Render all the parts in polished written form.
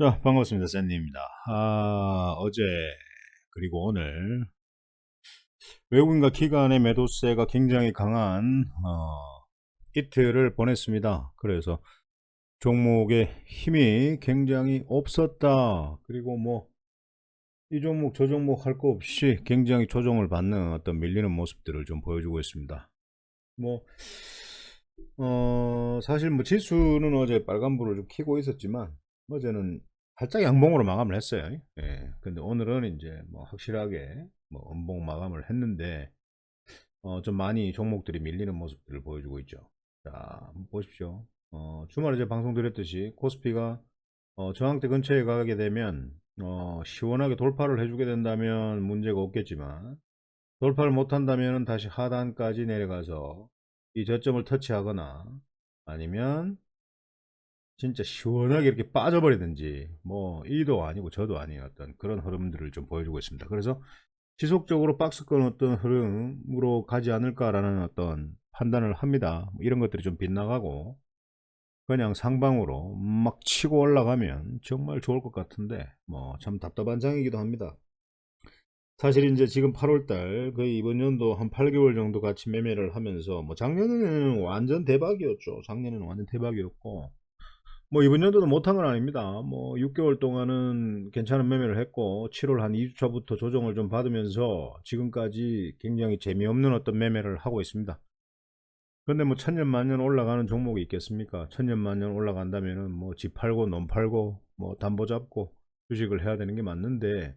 자, 반갑습니다. 샌디입니다. 어제, 그리고 오늘, 외국인과 기관의 매도세가 굉장히 강한, 이틀을 보냈습니다. 그래서 종목의 힘이 굉장히 없었다. 그리고 뭐, 이 종목, 저 종목 할 거 없이 굉장히 조정을 받는 어떤 밀리는 모습들을 좀 보여주고 있습니다. 뭐, 사실 뭐 지수는 어제 빨간불을 좀 켜고 있었지만, 어제는 살짝 양봉으로 마감을 했어요. 예. 근데 오늘은 이제 뭐 확실하게 뭐 음봉 마감을 했는데, 좀 많이 종목들이 밀리는 모습들을 보여주고 있죠. 자, 한번 보십시오. 주말에 제가 방송 드렸듯이 코스피가 저항대 근처에 가게 되면, 시원하게 돌파를 해주게 된다면 문제가 없겠지만, 돌파를 못한다면 다시 하단까지 내려가서 이 저점을 터치하거나 아니면 진짜 시원하게 이렇게 빠져버리든지 뭐 이도 아니고 저도 아닌 어떤 그런 흐름들을 좀 보여주고 있습니다. 그래서 지속적으로 박스권 어떤 흐름으로 가지 않을까라는 어떤 판단을 합니다. 뭐 이런 것들이 좀 빗나가고 그냥 상방으로 막 치고 올라가면 정말 좋을 것 같은데 뭐 참 답답한 장이기도 합니다. 사실 이제 지금 8월달 거의 이번 연도 한 8개월 정도 같이 매매를 하면서 뭐 작년에는 완전 대박이었죠. 작년에는 완전 대박이었고 뭐 이번 연도도 못한 건 아닙니다. 뭐 6개월 동안은 괜찮은 매매를 했고 7월 한 2주차부터 조정을 좀 받으면서 지금까지 굉장히 재미없는 어떤 매매를 하고 있습니다. 근데 뭐 천년만년 올라가는 종목이 있겠습니까? 천년만년 올라간다면은 뭐 집 팔고 논 팔고 뭐 담보 잡고 주식을 해야 되는 게 맞는데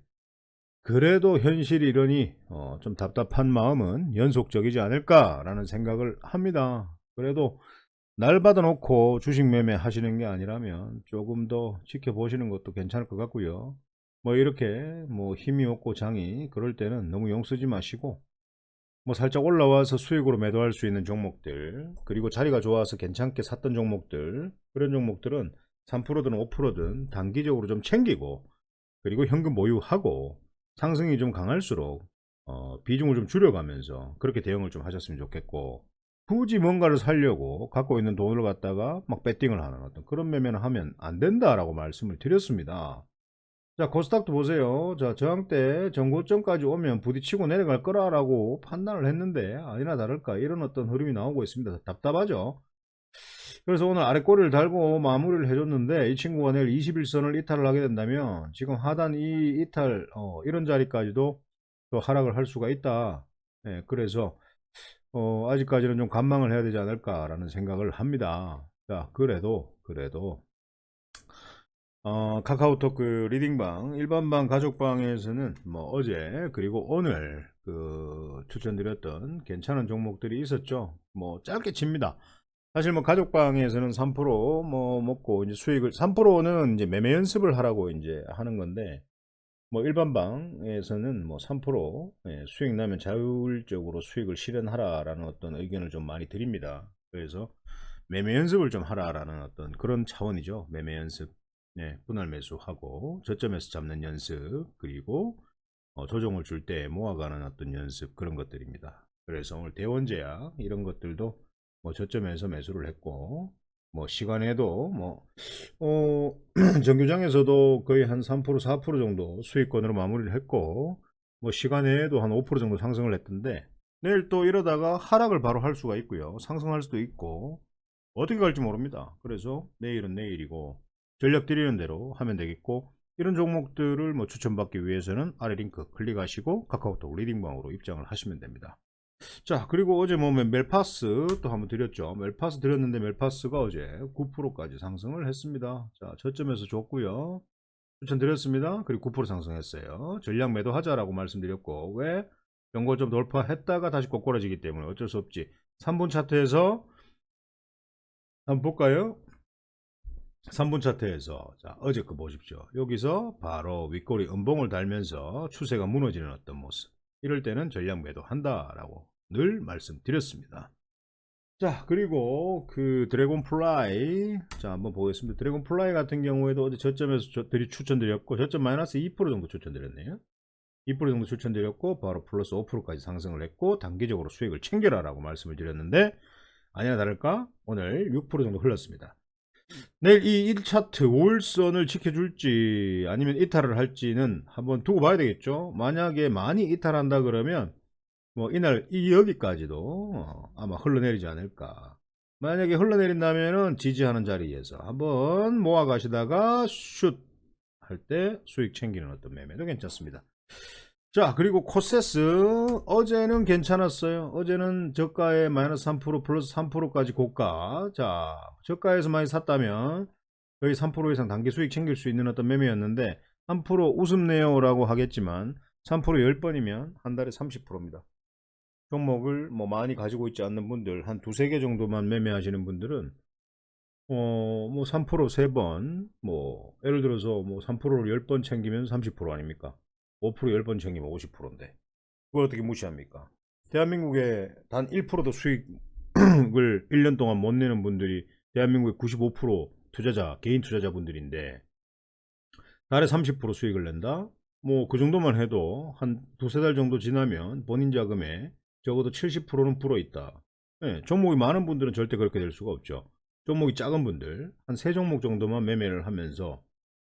그래도 현실이 이러니 좀 답답한 마음은 연속적이지 않을까라는 생각을 합니다. 그래도 날 받아놓고 주식 매매 하시는 게 아니라면 조금 더 지켜보시는 것도 괜찮을 것 같고요. 뭐 이렇게 뭐 힘이 없고 장이 그럴 때는 너무 용 쓰지 마시고 뭐 살짝 올라와서 수익으로 매도할 수 있는 종목들 그리고 자리가 좋아서 괜찮게 샀던 종목들 그런 종목들은 3%든 5%든 단기적으로 좀 챙기고 그리고 현금 보유하고 상승이 좀 강할수록 비중을 좀 줄여가면서 그렇게 대응을 좀 하셨으면 좋겠고 굳이 뭔가를 살려고 갖고 있는 돈을 갖다가 막 배팅을 하는 어떤 그런 매매는 하면 안 된다라고 말씀을 드렸습니다. 자, 코스닥도 보세요. 자, 저항대 전고점까지 오면 부딪히고 내려갈 거라라고 판단을 했는데 아니나 다를까 이런 어떤 흐름이 나오고 있습니다. 답답하죠. 그래서 오늘 아래 꼬리를 달고 마무리를 해줬는데 이 친구가 내일 21선을 이탈을 하게 된다면 지금 하단 이 이탈 이런 자리까지도 또 하락을 할 수가 있다. 네, 그래서 아직까지는 좀 관망을 해야 되지 않을까라는 생각을 합니다. 자, 그래도 카카오톡 그 리딩방 일반방 가족방에서는 뭐 어제 그리고 오늘 그 추천드렸던 괜찮은 종목들이 있었죠. 뭐 짧게 칩니다. 사실 뭐 가족방에서는 3%뭐 먹고 이제 수익을 3%는 이제 매매 연습을 하라고 이제 하는 건데 뭐 일반 방에서는 뭐 3% 수익 나면 자율적으로 수익을 실현하라라는 어떤 의견을 좀 많이 드립니다. 그래서 매매 연습을 좀 하라라는 어떤 그런 차원이죠. 매매 연습. 네, 분할 매수하고 저점에서 잡는 연습 그리고 조정을 줄 때 모아가는 어떤 연습 그런 것들입니다. 그래서 오늘 대원제약 이런 것들도 뭐 저점에서 매수를 했고 뭐 시간에도 뭐 정규장에서도 거의 한 3% 4% 정도 수익권으로 마무리를 했고 뭐 시간에도 한 5% 정도 상승을 했던데 내일 또 이러다가 하락을 바로 할 수가 있고요. 상승할 수도 있고 어떻게 갈지 모릅니다. 그래서 내일은 내일이고 전략 드리는 대로 하면 되겠고 이런 종목들을 뭐 추천받기 위해서는 아래 링크 클릭하시고 카카오톡 리딩방으로 입장을 하시면 됩니다. 자, 그리고 어제 뭐 멜파스 또 한번 드렸죠. 멜파스 드렸는데 멜파스가 어제 9%까지 상승을 했습니다. 자, 저점에서 줬고요. 추천드렸습니다. 그리고 9% 상승했어요. 전략 매도하자라고 말씀드렸고 왜? 연고점 돌파했다가 다시 꼬꾸라지기 때문에 어쩔 수 없지. 3분 차트에서 한번 볼까요? 3분 차트에서 자, 어제 거 보십시오. 여기서 바로 윗꼬리 음봉을 달면서 추세가 무너지는 어떤 모습. 이럴 때는 전략 매도한다라고 늘 말씀드렸습니다. 자, 그리고 그 드래곤 플라이 자, 한번 보겠습니다. 드래곤 플라이 같은 경우에도 어제 저점에서 추천드렸고 저점 마이너스 2% 정도 추천드렸네요. 2% 정도 추천드렸고 바로 플러스 5%까지 상승을 했고 단기적으로 수익을 챙겨라 라고 말씀을 드렸는데 아니나 다를까 오늘 6% 정도 흘렀습니다. 내일 이 1차트 5일선을 지켜줄지 아니면 이탈을 할지는 한번 두고 봐야 되겠죠. 만약에 많이 이탈한다 그러면 뭐 이날 여기까지도 아마 흘러내리지 않을까. 만약에 흘러내린다면은 지지하는 자리에서 한번 모아 가시다가 슛 할 때 수익 챙기는 어떤 매매도 괜찮습니다. 자, 그리고 코세스 어제는 괜찮았어요. 어제는 저가에 마이너스 3% 플러스 3%까지 고가. 자, 저가에서 많이 샀다면 거의 3% 이상 단기 수익 챙길 수 있는 어떤 매매였는데 3% 웃음내요라고 하겠지만 3% 10번이면 한 달에 30%입니다. 종목을 뭐 많이 가지고 있지 않는 분들, 한 두세 개 정도만 매매하시는 분들은 뭐 3% 3번, 뭐 예를 들어서 뭐 3%를 10번 챙기면 30% 아닙니까? 5% 10번 챙기면 50%인데 그걸 어떻게 무시합니까? 대한민국에 단 1%도 수익을 1년 동안 못 내는 분들이 대한민국의 95% 투자자, 개인 투자자분들인데 달에 30% 수익을 낸다? 뭐 그 정도만 해도 한 두세 달 정도 지나면 본인 자금에 적어도 70%는 불어있다. 예, 종목이 많은 분들은 절대 그렇게 될 수가 없죠. 종목이 작은 분들 한 세 종목 정도만 매매를 하면서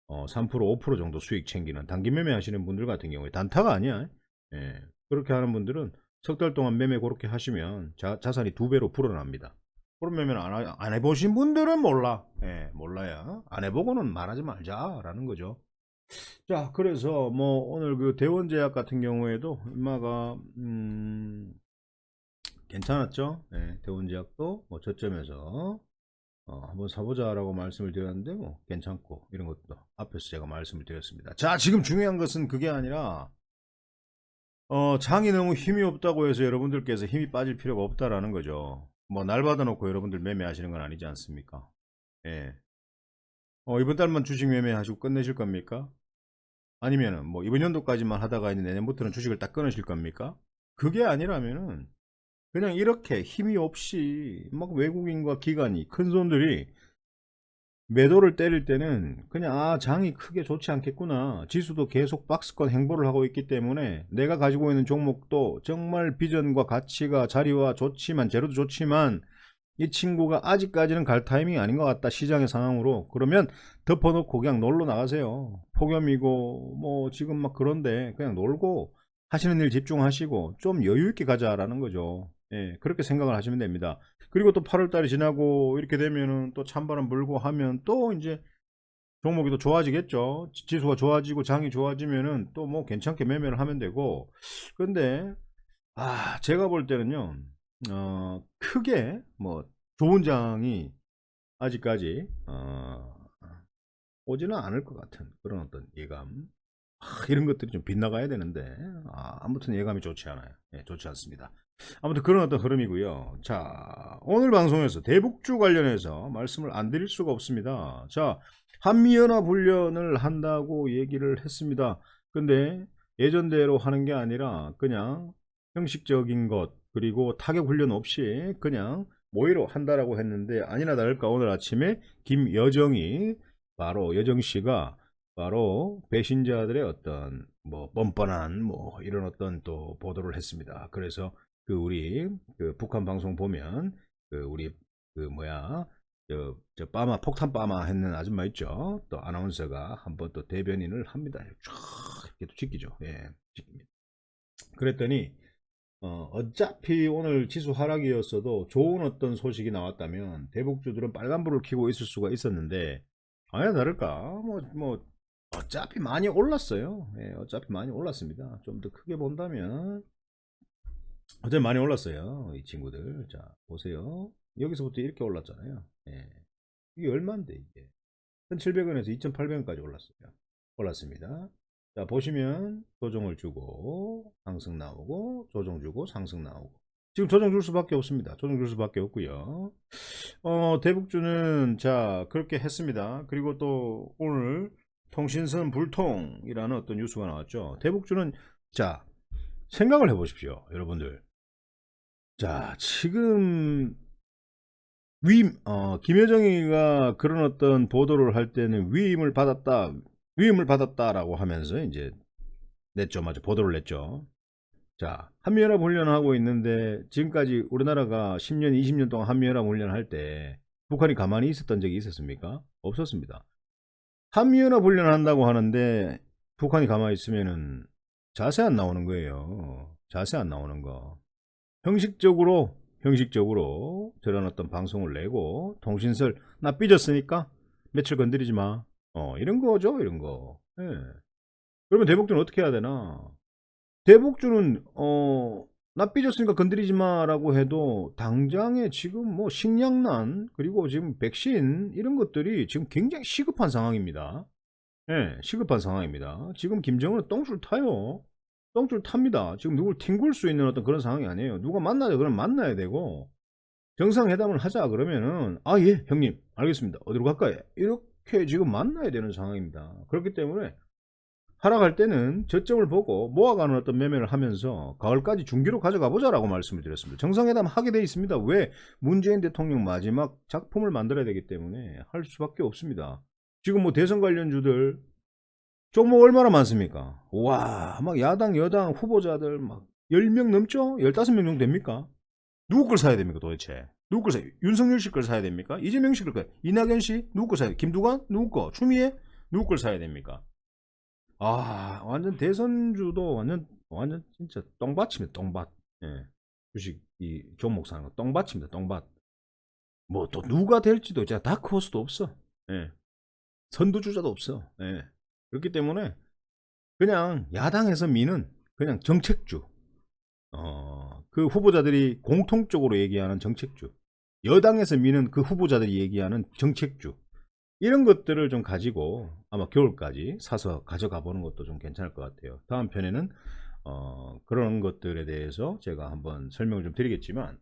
3% 5% 정도 수익 챙기는 단기 매매 하시는 분들 같은 경우에 단타가 아니야. 예, 그렇게 하는 분들은 석 달 동안 매매 그렇게 하시면 자산이 두 배로 불어납니다. 그런 매매는 안 해보신 분들은 몰라. 예, 몰라야. 안 해보고는 말하지 말자라는 거죠. 자, 그래서 뭐 오늘 그 대원제약 같은 경우에도 인마가 괜찮았죠. 예, 대원제약도 뭐 저점에서 한번 사보자라고 말씀을 드렸는데 뭐 괜찮고 이런 것도 앞에서 제가 말씀을 드렸습니다. 자, 지금 중요한 것은 그게 아니라 장이 너무 힘이 없다고 해서 여러분들께서 힘이 빠질 필요가 없다라는 거죠. 뭐 날 받아놓고 여러분들 매매하시는 건 아니지 않습니까? 예. 이번 달만 주식 매매하시고 끝내실 겁니까? 아니면은 뭐 이번 연도까지만 하다가 이제 내년부터는 주식을 딱 끊으실 겁니까? 그게 아니라면은 그냥 이렇게 힘이 없이 막 외국인과 기관이 큰 손들이 매도를 때릴 때는 그냥 장이 크게 좋지 않겠구나. 지수도 계속 박스권 행보를 하고 있기 때문에 내가 가지고 있는 종목도 정말 비전과 가치가 자리와 좋지만 재료도 좋지만 이 친구가 아직까지는 갈 타이밍이 아닌 것 같다. 시장의 상황으로. 그러면 덮어놓고 그냥 놀러 나가세요. 폭염이고 뭐 지금 막 그런데 그냥 놀고 하시는 일 집중하시고 좀 여유 있게 가자라는 거죠. 예, 그렇게 생각을 하시면 됩니다. 그리고 또 8월 달이 지나고 이렇게 되면은 또 찬바람 불고 하면 또 이제 종목이 또 좋아지겠죠. 지수가 좋아지고 장이 좋아지면은 또 뭐 괜찮게 매매를 하면 되고. 근데 제가 볼 때는요. 크게 뭐 좋은 장이 아직까지 오지는 않을 것 같은 그런 어떤 예감. 이런 것들이 좀 빗나가야 되는데 아무튼 예감이 좋지 않아요. 예, 좋지 않습니다. 아무튼 그런 어떤 흐름이고요. 자, 오늘 방송에서 대북주 관련해서 말씀을 안 드릴 수가 없습니다. 자, 한미연합 훈련을 한다고 얘기를 했습니다. 근데 예전대로 하는 게 아니라 그냥 형식적인 것 그리고 타격 훈련 없이 그냥 모의로 한다라고 했는데 아니나 다를까 오늘 아침에 김여정이 바로 여정 씨가 바로 배신자들의 어떤 뭐 뻔뻔한 뭐 이런 어떤 또 보도를 했습니다. 그래서 그 우리 그 북한 방송 보면 그 우리 그 뭐야 저 빠마 폭탄 빠마 했는 아줌마 있죠. 또 아나운서가 한번 또 대변인을 합니다. 쫙 이렇게 또 지키죠. 예, 지킵니다. 그랬더니 어차피 오늘 지수 하락이었어도 좋은 어떤 소식이 나왔다면 대북주들은 빨간불을 켜고 있을 수가 있었는데 아니나 다를까 뭐 어차피 많이 올랐어요. 예, 어차피 많이 올랐습니다. 좀 더 크게 본다면 어차피 많이 올랐어요. 이 친구들 자 보세요. 여기서부터 이렇게 올랐잖아요. 예, 이게 얼마인데 이게 1700원에서 2800원까지 올랐어요. 올랐습니다. 자 보시면 조정을 주고 상승 나오고 조정 주고 상승 나오고 지금 조정 줄 수밖에 없습니다. 조정 줄 수밖에 없고요. 대북주는 자 그렇게 했습니다. 그리고 또 오늘 통신선 불통이라는 어떤 뉴스가 나왔죠. 대북주는 자 생각을 해보십시오, 여러분들. 자 지금 김여정이가 그런 어떤 보도를 할 때는 위임을 받았다라고 하면서 이제 냈죠. 맞아. 보도를 냈죠. 자, 한미연합 훈련을 하고 있는데 지금까지 우리나라가 10년, 20년 동안 한미연합 훈련을 할 때 북한이 가만히 있었던 적이 있었습니까? 없었습니다. 한미연합훈련을 한다고 하는데 북한이 가만히 있으면은 자세 안 나오는 거예요. 자세 안 나오는 거. 형식적으로 저런 어떤 방송을 내고 통신설 나 삐졌으니까 며칠 건드리지 마. 이런 거죠, 이런 거. 예. 그러면 대북주는 어떻게 해야 되나? 대북주는 나 삐졌으니까 건드리지 마라고 해도 당장에 지금 뭐 식량난 그리고 지금 백신 이런 것들이 지금 굉장히 시급한 상황입니다. 예, 시급한 상황입니다. 지금 김정은은 똥줄 타요. 똥줄 탑니다. 지금 누굴 튕굴 수 있는 어떤 그런 상황이 아니에요. 누가 만나야 돼, 그러면 만나야 되고, 정상회담을 하자, 그러면은, 아, 예, 형님, 알겠습니다. 어디로 갈까요? 이렇게 지금 만나야 되는 상황입니다. 그렇기 때문에, 하락할 때는 저점을 보고 모아가는 어떤 매매를 하면서 가을까지 중기로 가져가 보자라고 말씀을 드렸습니다. 정상회담 하게 돼 있습니다. 왜? 문재인 대통령 마지막 작품을 만들어야 되기 때문에 할 수밖에 없습니다. 지금 뭐 대선 관련주들 종목 얼마나 많습니까? 와, 막 야당, 여당 후보자들 막 10명 넘죠? 15명 정도 됩니까? 누구 걸 사야 됩니까, 도대체? 누구 걸 사야 돼요? 윤석열 씨 걸 사야 됩니까? 이재명 씨 걸 사야 됩니까? 이낙연 씨? 누구 걸 사야 돼요? 김두관? 누구 거? 추미애? 누구 걸 사야 됩니까? 아, 완전 대선주도 완전 진짜 똥밭입니다, 똥밭. 예. 주식, 이 종목 사는 거 똥밭입니다, 똥밭. 뭐 또 누가 될지도, 자, 다크호스도 없어. 예. 선두주자도 없어. 예. 그렇기 때문에 그냥 야당에서 미는 그냥 정책주, 그 후보자들이 공통적으로 얘기하는 정책주, 여당에서 미는 그 후보자들이 얘기하는 정책주, 이런 것들을 좀 가지고 아마 겨울까지 사서 가져가 보는 것도 좀 괜찮을 것 같아요. 다음 편에는 그런 것들에 대해서 제가 한번 설명을 좀 드리겠지만,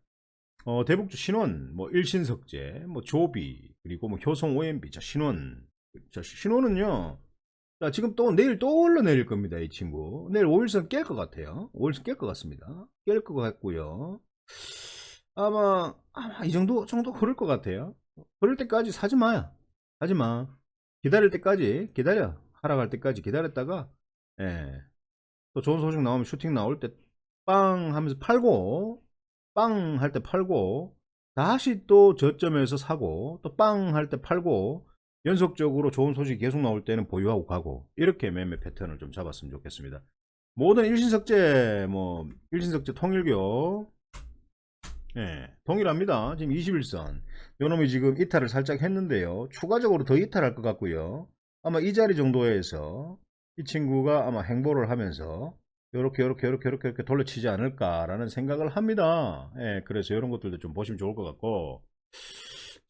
대북주 신원, 뭐 일신석재, 뭐 조비, 그리고 뭐 효성 OMB, 자 신원, 자 신원은요. 자, 지금 또 내일 또 올라내릴 겁니다, 이 친구. 내일 5일선 깰 것 같아요. 5일선 깰 것 같습니다. 깰 것 같고요. 아마 이 정도 흐를 것 같아요. 흐를 때까지 사지 마요. 사지 마. 기다릴 때까지 기다려. 하락할 때까지 기다렸다가, 예. 또 좋은 소식 나오면 슈팅 나올 때 빵 하면서 팔고, 빵 할 때 팔고, 다시 또 저점에서 사고, 또 빵 할 때 팔고, 연속적으로 좋은 소식이 계속 나올 때는 보유하고 가고, 이렇게 매매 패턴을 좀 잡았으면 좋겠습니다. 모든 일신석재, 뭐 일신석재 통일교, 예, 동일합니다. 지금 21선 요놈이 지금 이탈을 살짝 했는데요, 추가적으로 더 이탈할 것 같고요. 아마 이 자리 정도에서 이 친구가 아마 행보를 하면서 요렇게 돌려치지 않을까라는 생각을 합니다. 예, 그래서 이런 것들도 좀 보시면 좋을 것 같고,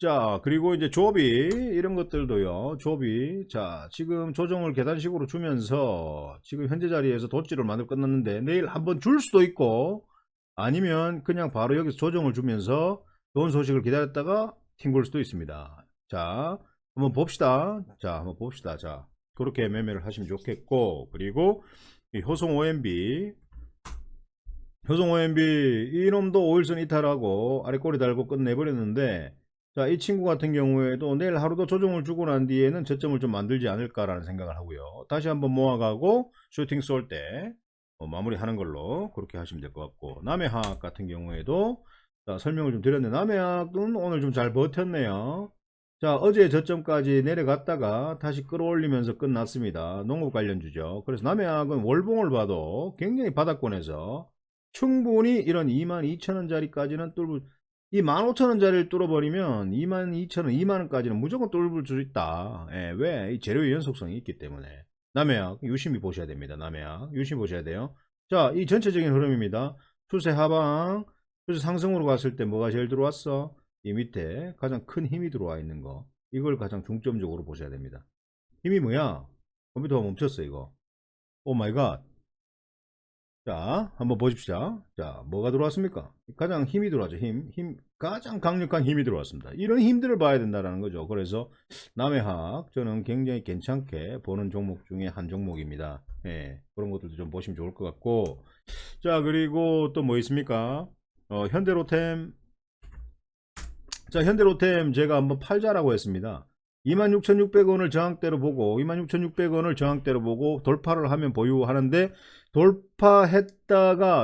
자, 그리고 이제 조비, 이런 것들도요, 조비. 자, 지금 조정을 계단식으로 주면서 지금 현재 자리에서 돛지를 만들어 끝났는데 내일 한번 줄 수도 있고, 아니면 그냥 바로 여기서 조정을 주면서 좋은 소식을 기다렸다가 튕길 수도 있습니다. 자, 한번 봅시다. 자, 그렇게 매매를 하시면 좋겠고, 그리고 이 효성 OMB, 이놈도 5일선 이탈하고 아래 꼬리 달고 끝내버렸는데, 자, 이 친구 같은 경우에도 내일 하루도 조정을 주고 난 뒤에는 저점을 좀 만들지 않을까라는 생각을 하고요. 다시 한번 모아가고 슈팅 쏠 때 마무리하는 걸로 그렇게 하시면 될 것 같고, 남해학 같은 경우에도 자, 설명을 좀 드렸는데 남해학은 오늘 좀 잘 버텼네요. 자, 어제 저점까지 내려갔다가 다시 끌어올리면서 끝났습니다. 농업 관련주죠. 그래서 남해학은 월봉을 봐도 굉장히 바닥권에서 충분히 이런 22,000원짜리까지는 뚫을, 이 15,000원짜리를 뚫어버리면 22,000원, 2만원까지는 무조건 뚫을 수 있다. 예, 왜? 이 재료의 연속성이 있기 때문에. 남해학 유심히 보셔야 됩니다. 남해학 유심히 보셔야 돼요. 자, 이 전체적인 흐름입니다. 추세 하방, 추세 상승으로 갔을 때 뭐가 제일 들어왔어? 이 밑에 가장 큰 힘이 들어와 있는 거, 이걸 가장 중점적으로 보셔야 됩니다. 힘이 뭐야? 컴퓨터가 멈췄어 이거. 오 마이 갓. 자, 한번 보십시오. 자, 뭐가 들어왔습니까? 가장 힘이 들어왔죠. 가장 강력한 힘이 들어왔습니다. 이런 힘들을 봐야 된다는 거죠. 그래서 남해학 저는 굉장히 괜찮게 보는 종목 중에 한 종목입니다. 예, 그런 것들도 좀 보시면 좋을 것 같고, 자, 그리고 또 뭐 있습니까? 현대로템. 자, 현대로템 제가 한번 팔자라고 했습니다. 26,600원을 저항대로 보고 26,600원을 저항대로 보고 돌파를 하면 보유하는데,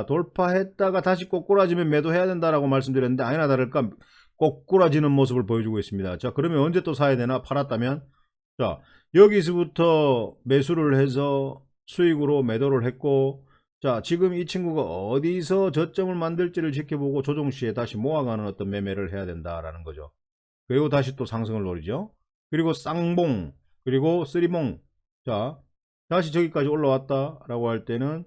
돌파했다가 다시 꼬꾸라지면 매도해야 된다라고 말씀드렸는데, 아니나 다를까 꼬꾸라지는 모습을 보여주고 있습니다. 자, 그러면 언제 또 사야 되나? 팔았다면, 자, 여기서부터 매수를 해서 수익으로 매도를 했고, 자, 지금 이 친구가 어디서 저점을 만들지를 지켜보고 조정 시에 다시 모아가는 어떤 매매를 해야 된다라는 거죠. 그리고 다시 또 상승을 노리죠. 그리고 쌍봉, 그리고 쓰리봉. 자, 다시 저기까지 올라왔다라고 할 때는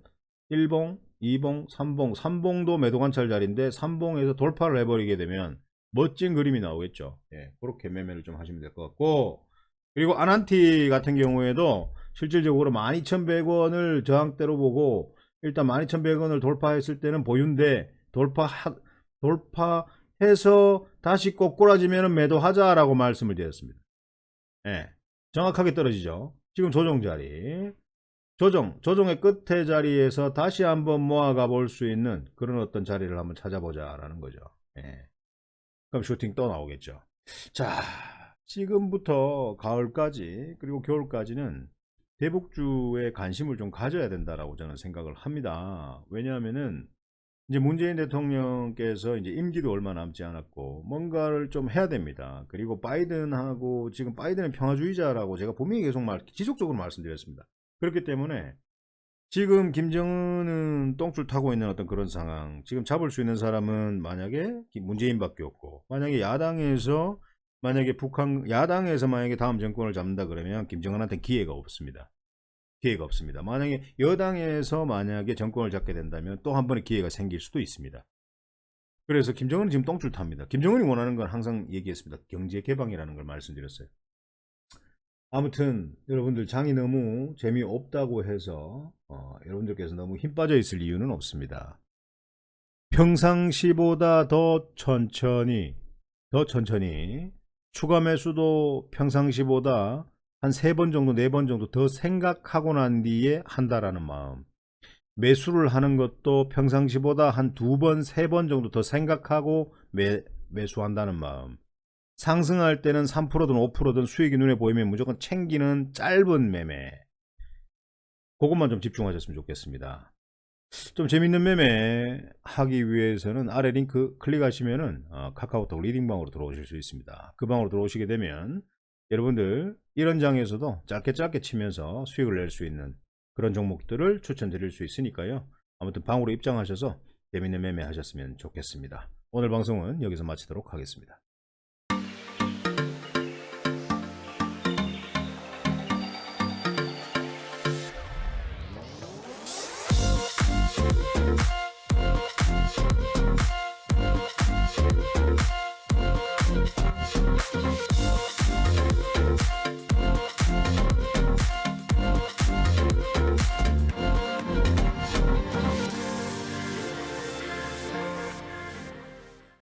1봉, 2봉, 3봉. 3봉도 매도 관찰 자리인데 3봉에서 돌파를 해버리게 되면 멋진 그림이 나오겠죠. 예, 그렇게 매매를 좀 하시면 될 것 같고, 그리고 아난티 같은 경우에도 실질적으로 12,100원을 저항대로 보고 일단 12,100원을 돌파했을 때는 보유인데 돌파해서 다시 꼬꾸라지면 매도하자라고 말씀을 드렸습니다. 예, 정확하게 떨어지죠. 지금 조정 자리, 조정의 끝에 자리에서 다시 한번 모아가 볼 수 있는 그런 어떤 자리를 한번 찾아보자라는 거죠. 예. 그럼 슈팅 또 나오겠죠. 자, 지금부터 가을까지 그리고 겨울까지는 대북주에 관심을 좀 가져야 된다라고 저는 생각을 합니다. 왜냐하면은 이제 문재인 대통령께서 이제 임기도 얼마 남지 않았고 뭔가를 좀 해야 됩니다. 그리고 바이든하고, 지금 바이든은 평화주의자라고 제가 분명히 계속 지속적으로 말씀드렸습니다. 그렇기 때문에 지금 김정은은 똥줄 타고 있는 어떤 그런 상황, 지금 잡을 수 있는 사람은 만약에 문재인밖에 없고, 만약에 야당에서 만약에 다음 정권을 잡는다 그러면 김정은한테 기회가 없습니다. 만약에 여당에서 만약에 정권을 잡게 된다면 또 한 번의 기회가 생길 수도 있습니다. 그래서 김정은은 지금 똥줄 탑니다. 김정은이 원하는 건 항상 얘기했습니다. 경제 개방이라는 걸 말씀드렸어요. 아무튼 여러분들, 장이 너무 재미없다고 해서 여러분들께서 너무 힘 빠져 있을 이유는 없습니다. 평상시보다 더 천천히 추가 매수도 평상시보다 한 3번 정도 4번 정도 더 생각하고 난 뒤에 한다라는 마음, 매수를 하는 것도 평상시보다 한 2번 3번 정도 더 생각하고 매수한다는 마음, 상승할 때는 3%든 5%든 수익이 눈에 보이면 무조건 챙기는 짧은 매매, 그것만 좀 집중하셨으면 좋겠습니다. 좀 재밌는 매매 하기 위해서는 아래 링크 클릭하시면은 카카오톡 리딩방으로 들어오실 수 있습니다. 그 방으로 들어오시게 되면 여러분들 이런 장에서도 짧게 치면서 수익을 낼 수 있는 그런 종목들을 추천드릴 수 있으니까요. 아무튼 방으로 입장하셔서 재밌는 매매 하셨으면 좋겠습니다. 오늘 방송은 여기서 마치도록 하겠습니다.